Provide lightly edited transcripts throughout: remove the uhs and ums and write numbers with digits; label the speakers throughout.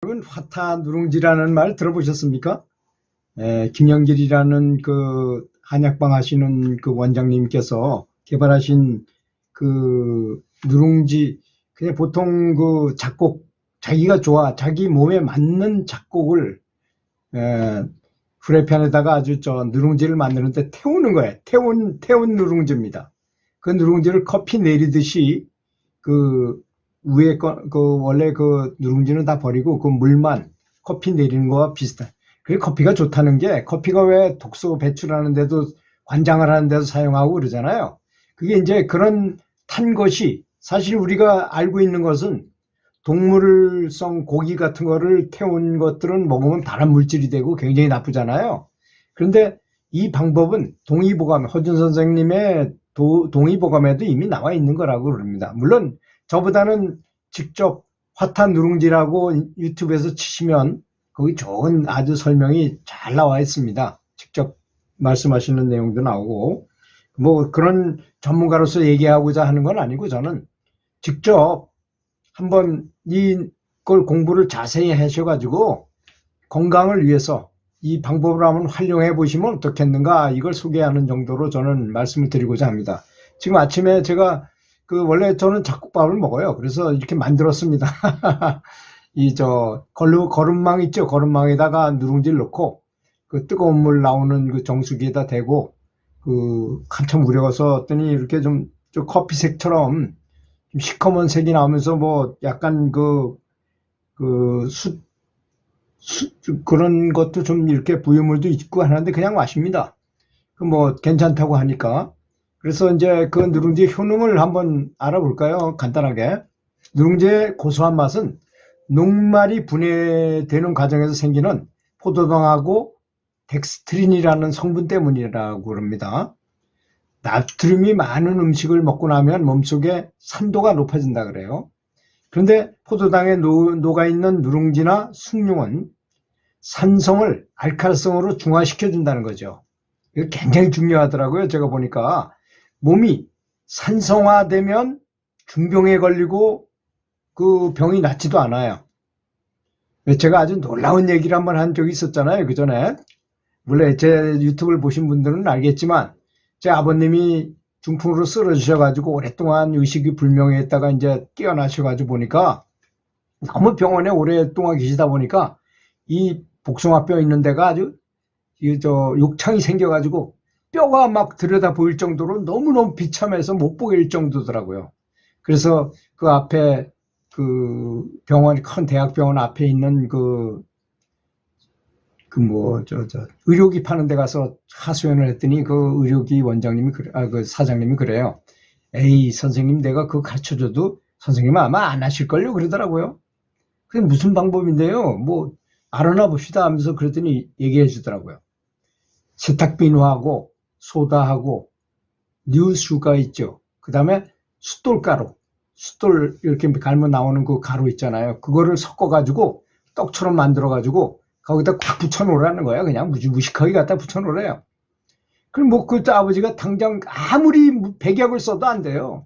Speaker 1: 여러분, 화타 누룽지라는 말 들어보셨습니까? 김영길이라는 그 한약방 하시는 그 원장님께서 개발하신 그 누룽지, 그냥 보통 그 작곡, 자기가 자기 몸에 맞는 작곡을 프라이팬에다가 아주 누룽지를 만드는데 태우는 거예요. 태운 누룽지입니다. 그 누룽지를 커피 내리듯이 그 위에 원래 그 누룽지는 다 버리고 그 물만 커피 내리는 거와 비슷한. 그게 커피가 좋다는 게, 커피가 왜 독소 배출하는 데도, 관장을 하는 데도 사용하고 그러잖아요. 그게 이제 그런 탄 것이, 사실 우리가 알고 있는 것은 동물성 고기 같은 거를 태운 것들은 먹으면 발암 물질이 되고 굉장히 나쁘잖아요. 그런데 이 방법은 동의보감, 허준 선생님의 동의보감에도 이미 나와 있는 거라고 그럽니다. 물론 저보다는 직접 화타 누룽지라고 유튜브에서 치시면 거기 좋은 아주 설명이 잘 나와 있습니다. 직접 말씀하시는 내용도 나오고, 뭐 그런 전문가로서 얘기하고자 하는 건 아니고, 저는 직접 한번 이걸 공부를 자세히 하셔가지고 건강을 위해서 이 방법을 한번 활용해 보시면 어떻겠는가, 이걸 소개하는 정도로 저는 말씀을 드리고자 합니다. 지금 아침에 제가 원래 저는 잡곡밥을 먹어요. 그래서 이렇게 만들었습니다. 거름망 있죠? 거름망에다가 누룽지를 넣고, 그 뜨거운 물 나오는 그 정수기에다 대고, 한참 우려서 했더니 이렇게 좀 커피색처럼 좀 시커먼 색이 나오면서 뭐 약간 그런 것도 좀 이렇게 부유물도 있고 하는데 그냥 마십니다. 뭐 괜찮다고 하니까. 그래서 이제 그 누룽지의 효능을 한번 알아볼까요? 간단하게. 누룽지의 고소한 맛은 녹말이 분해되는 과정에서 생기는 포도당하고 덱스트린이라는 성분 때문이라고 그럽니다. 나트륨이 많은 음식을 먹고 나면 몸속에 산도가 높아진다 그래요. 그런데 포도당에 녹아있는 누룽지나 숭늉은 산성을 알칼성으로 중화시켜 준다는 거죠. 이거 굉장히 중요하더라고요. 제가 보니까 몸이 산성화되면 중병에 걸리고 그 병이 낫지도 않아요. 제가 아주 놀라운 얘기를 한번 한 적이 있었잖아요, 그 전에. 물론 제 유튜브를 보신 분들은 알겠지만, 제 아버님이 중풍으로 쓰러지셔가지고 오랫동안 의식이 불명했다가 이제 깨어나셔가지고 보니까, 너무 병원에 오랫동안 계시다 보니까 이 복숭아뼈 있는 데가 아주 욕창이 생겨가지고 뼈가 막 들여다 보일 정도로 너무너무 비참해서 못 보게 될 정도더라고요. 그래서 그 앞에 병원, 큰 대학병원 앞에 있는 의료기 파는 데 가서 하소연을 했더니 그 의료기 원장님이 그 사장님이 그래요. 에이, 선생님, 내가 그거 가르쳐 줘도 선생님은 아마 안 하실걸요? 그러더라고요. 그게 무슨 방법인데요? 뭐 알아나 봅시다 하면서 그랬더니 얘기해 주더라고요. 세탁비누하고 소다하고 뉴수가 있죠. 그 다음에 숫돌가루, 숫돌 이렇게 갈면 나오는 그 가루 있잖아요. 그거를 섞어가지고 떡처럼 만들어가지고 거기다 꽉 붙여놓으라는 거야. 그냥 무식하게 갖다 붙여놓으래요. 그럼 뭐 그 아버지가 당장 아무리 백약을 써도 안 돼요.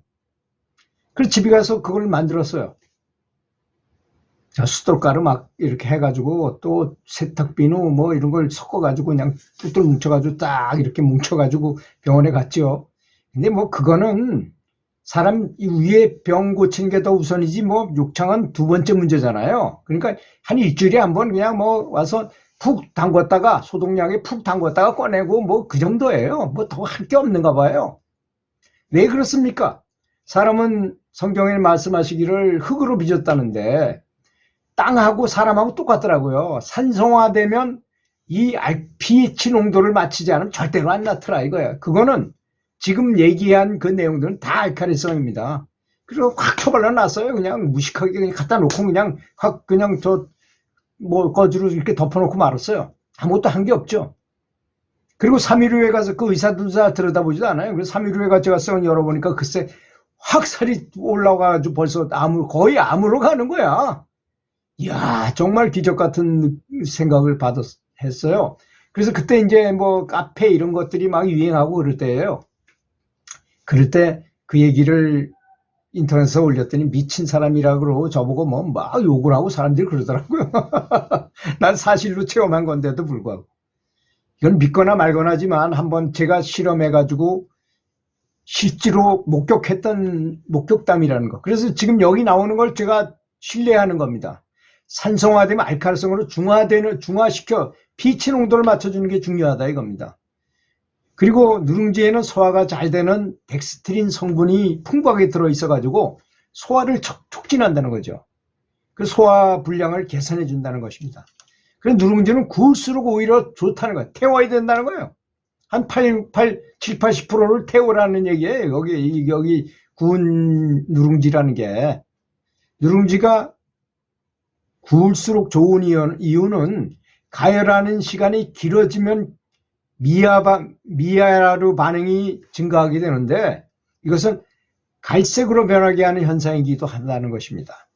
Speaker 1: 그래서 집에 가서 그걸 만들었어요. 자, 숫돌가루 막 이렇게 해가지고 또 세탁비누 뭐 이런 걸 섞어가지고 그냥 뚜뚫 뭉쳐가지고 딱 이렇게 뭉쳐가지고 병원에 갔죠. 근데 뭐 그거는 사람 위에 병 고치는 게 더 우선이지, 뭐 욕창은 두 번째 문제잖아요. 그러니까 한 일주일에 한 번 그냥 뭐 와서 푹 담궜다가, 소독약에 푹 담궜다가 꺼내고 뭐 그 정도예요. 뭐 더 할 게 없는가 봐요. 왜 그렇습니까? 사람은 성경에 말씀하시기를 흙으로 빚었다는데 땅하고 사람하고 똑같더라고요. 산성화되면 이 pH 농도를 맞추지 않으면 절대로 안 나더라 이거야. 그거는 지금 얘기한 그 내용들은 다 알칼리성입니다. 그리고 확 처발라 놨어요. 그냥 무식하게 그냥 갖다 놓고 그냥 확 그냥 거즈로 이렇게 덮어놓고 말았어요. 아무것도 한 게 없죠. 그리고 3일 후에 가서 그 의사들 다 들여다보지도 않아요. 그래서 3일 후에 가서 제가 열어보니까 글쎄 확 살이 올라가가지고 벌써 거의 암으로 가는 거야. 이야, 정말 기적 같은 생각을 했어요. 그래서 그때 이제 뭐 카페 이런 것들이 막 유행하고 그럴 때예요. 그럴 때 그 얘기를 인터넷에 올렸더니 미친 사람이라 그러고 저보고 뭐 막 욕을 하고 사람들이 그러더라고요. 난 사실로 체험한 건데도 불구하고. 이건 믿거나 말거나 하지만 한번 제가 실험해가지고 실제로 목격담이라는 거. 그래서 지금 여기 나오는 걸 제가 신뢰하는 겁니다. 산성화되면 알칼리성으로 중화시켜 pH 농도를 맞춰주는 게 중요하다 이겁니다. 그리고 누룽지에는 소화가 잘 되는 덱스트린 성분이 풍부하게 들어있어가지고 소화를 촉진한다는 거죠. 그 소화 분량을 개선해 준다는 것입니다. 그래서 누룽지는 구울수록 오히려 좋다는 거예요. 태워야 된다는 거예요. 한 7, 80%를 태우라는 얘기예요. 여기 구운 누룽지라는 게. 누룽지가 구울수록 좋은 이유는 가열하는 시간이 길어지면 미아르 반응이 증가하게 되는데 이것은 갈색으로 변하게 하는 현상이기도 한다는 것입니다.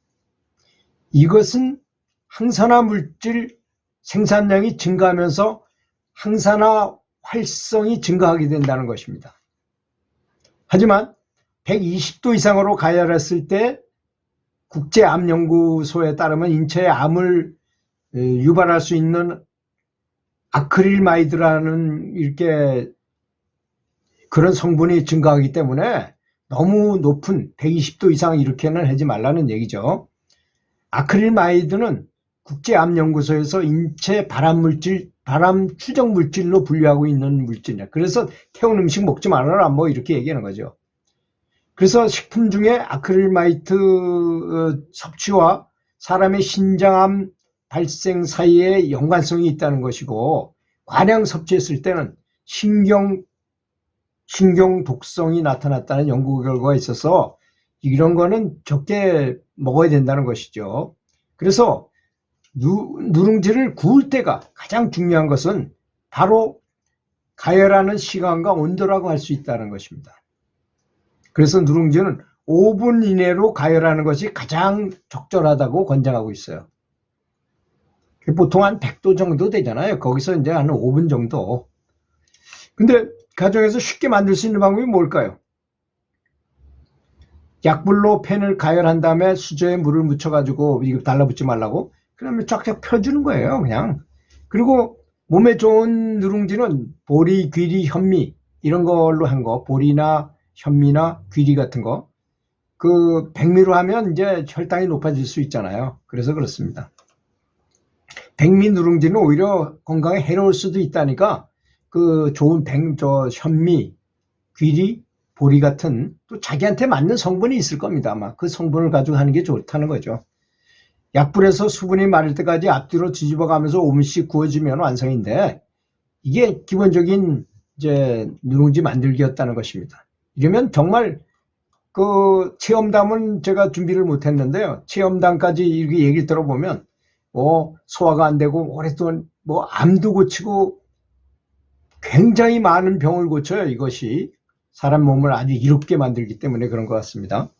Speaker 1: 이것은 항산화 물질 생산량이 증가하면서 항산화 활성이 증가하게 된다는 것입니다. 하지만 120도 이상으로 가열했을 때 국제암연구소에 따르면 인체에 암을 유발할 수 있는 아크릴마이드라는 이렇게 그런 성분이 증가하기 때문에 너무 높은 120도 이상 이렇게는 하지 말라는 얘기죠. 아크릴마이드는 국제암연구소에서 인체 발암 추적 물질로 분류하고 있는 물질이야. 그래서 태운 음식 먹지 말아라 뭐 이렇게 얘기하는 거죠. 그래서 식품 중에 아크릴마이드 섭취와 사람의 신장암 발생 사이에 연관성이 있다는 것이고 과량 섭취했을 때는 신경 독성이 나타났다는 연구 결과가 있어서 이런 거는 적게 먹어야 된다는 것이죠. 그래서 누룽지를 구울 때가 가장 중요한 것은 바로 가열하는 시간과 온도라고 할 수 있다는 것입니다. 그래서 누룽지는 5분 이내로 가열하는 것이 가장 적절하다고 권장하고 있어요. 보통 한 100도 정도 되잖아요. 거기서 이제 한 5분 정도. 근데 가정에서 쉽게 만들 수 있는 방법이 뭘까요? 약불로 팬을 가열한 다음에 수저에 물을 묻혀가지고 이거 달라붙지 말라고 그러면 쫙쫙 펴주는 거예요, 그냥. 그리고 몸에 좋은 누룽지는 보리, 귀리, 현미 이런 걸로 한 거, 보리나 현미나 귀리 같은 거, 그 백미로 하면 이제 혈당이 높아질 수 있잖아요. 그래서 그렇습니다. 백미 누룽지는 오히려 건강에 해로울 수도 있다니까 그 좋은 현미, 귀리, 보리 같은 또 자기한테 맞는 성분이 있을 겁니다. 아마 그 성분을 가지고 하는 게 좋다는 거죠. 약불에서 수분이 마를 때까지 앞뒤로 뒤집어 가면서 5분씩 구워주면 완성인데 이게 기본적인 이제 누룽지 만들기였다는 것입니다. 이러면 정말 그 체험담은 제가 준비를 못 했는데요. 체험담까지 이렇게 얘기를 들어보면 소화가 안 되고 오랫동안 암도 고치고 굉장히 많은 병을 고쳐요. 이것이 사람 몸을 아주 이롭게 만들기 때문에 그런 것 같습니다.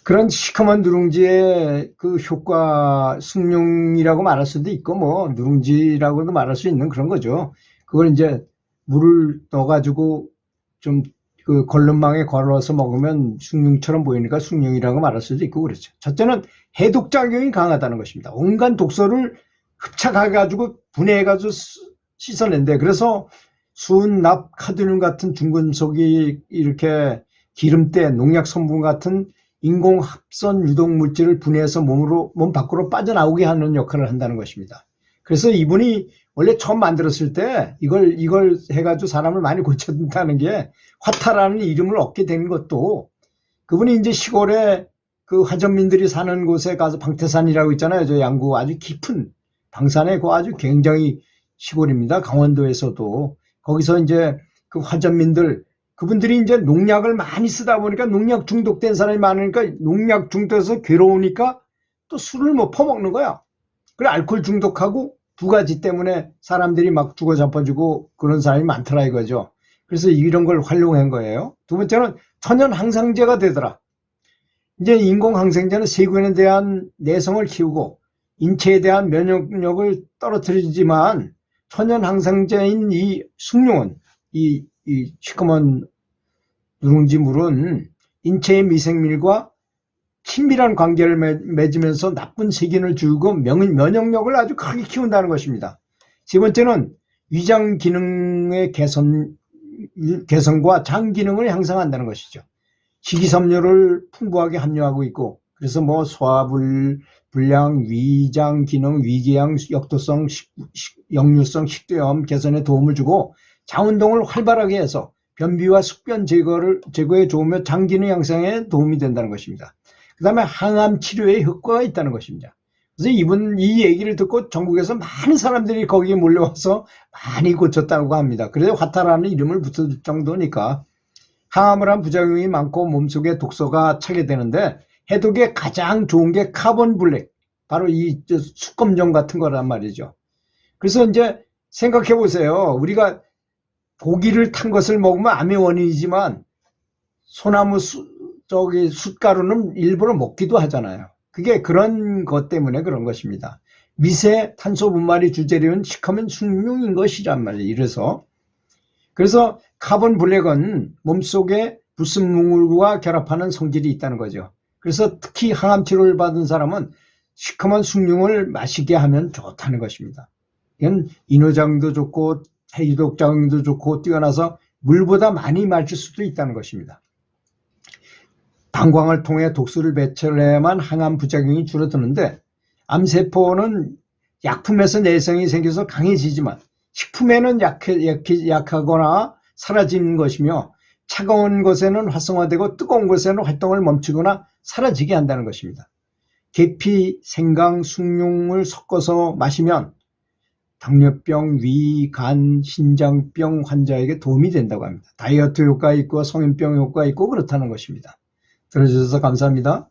Speaker 1: 그런 시커먼 누룽지의 그 효과 숭늉이라고 말할 수도 있고 누룽지라고도 말할 수 있는 그런 거죠. 그걸 이제 물을 넣어가지고 좀 그 걸름망에 걸어서 먹으면 숭늉처럼 보이니까 숭늉이라고 말할 수도 있고 그렇죠. 첫째는 해독작용이 강하다는 것입니다. 온갖 독소를 흡착해가지고 분해해가지고 씻어낸대. 그래서 수은, 납, 카드뮴 같은 중금속이 이렇게 기름때, 농약 성분 같은 인공 합선 유독 물질을 분해해서 몸 밖으로 빠져나오게 하는 역할을 한다는 것입니다. 그래서 이분이 원래 처음 만들었을 때 이걸 해가지고 사람을 많이 고쳐준다는 게 화타라는 이름을 얻게 된 것도 그분이 이제 시골에 그 화전민들이 사는 곳에 가서 방태산이라고 있잖아요. 저 양구 아주 깊은 방산에 그 아주 굉장히 시골입니다. 강원도에서도. 거기서 이제 그 화전민들 그분들이 이제 농약을 많이 쓰다 보니까 농약 중독된 사람이 많으니까 농약 중독해서 괴로우니까 또 술을 퍼먹는 거야. 그래 알코올 중독하고 두 가지 때문에 사람들이 막 죽어 자빠지고 그런 사람이 많더라 이거죠. 그래서 이런 걸 활용한 거예요. 두 번째는 천연 항생제가 되더라. 이제 인공 항생제는 세균에 대한 내성을 키우고 인체에 대한 면역력을 떨어뜨리지만 천연 항생제인 이 숭늉은 이 시커먼 누룽지 물은 인체의 미생물과 친밀한 관계를 맺으면서 나쁜 세균을 죽이고 면역력을 아주 크게 키운다는 것입니다. 세 번째는 위장 기능의 개선과 장 기능을 향상한다는 것이죠. 식이섬유를 풍부하게 함유하고 있고, 그래서 뭐 소화불량, 위장 기능, 위궤양, 역도성, 역류성 식도염 개선에 도움을 주고 장운동을 활발하게 해서 변비와 숙변 제거에 좋으며 장 기능 향상에 도움이 된다는 것입니다. 그 다음에 항암 치료에 효과가 있다는 것입니다. 그래서 이 얘기를 듣고 전국에서 많은 사람들이 거기에 몰려와서 많이 고쳤다고 합니다. 그래서 화타라는 이름을 붙을 정도니까. 항암을 한 부작용이 많고 몸속에 독소가 차게 되는데 해독에 가장 좋은 게 카본 블랙, 바로 이 수검정 같은 거란 말이죠. 그래서 이제 생각해 보세요. 우리가 고기를 탄 것을 먹으면 암의 원인이지만 소나무 숯가루는 일부러 먹기도 하잖아요. 그게 그런 것 때문에 그런 것입니다. 미세 탄소 분말이 주재료인 시커먼 숭늉인 것이란 말이에요. 그래서 카본 블랙은 몸속에 불순물과 결합하는 성질이 있다는 거죠. 그래서 특히 항암 치료를 받은 사람은 시커먼 숭늉을 마시게 하면 좋다는 것입니다. 이건 인후작용도 좋고 해독작용도 좋고 뛰어나서 물보다 많이 마실 수도 있다는 것입니다. 방광을 통해 독소를 배출해야만 항암 부작용이 줄어드는데 암세포는 약품에서 내성이 생겨서 강해지지만 식품에는 약하거나 사라지는 것이며 차가운 곳에는 활성화되고 뜨거운 곳에는 활동을 멈추거나 사라지게 한다는 것입니다. 계피, 생강, 숭늉을 섞어서 마시면 당뇨병, 위, 간, 신장병 환자에게 도움이 된다고 합니다. 다이어트 효과 있고 성인병 효과 있고 그렇다는 것입니다. 들어주셔서 감사합니다.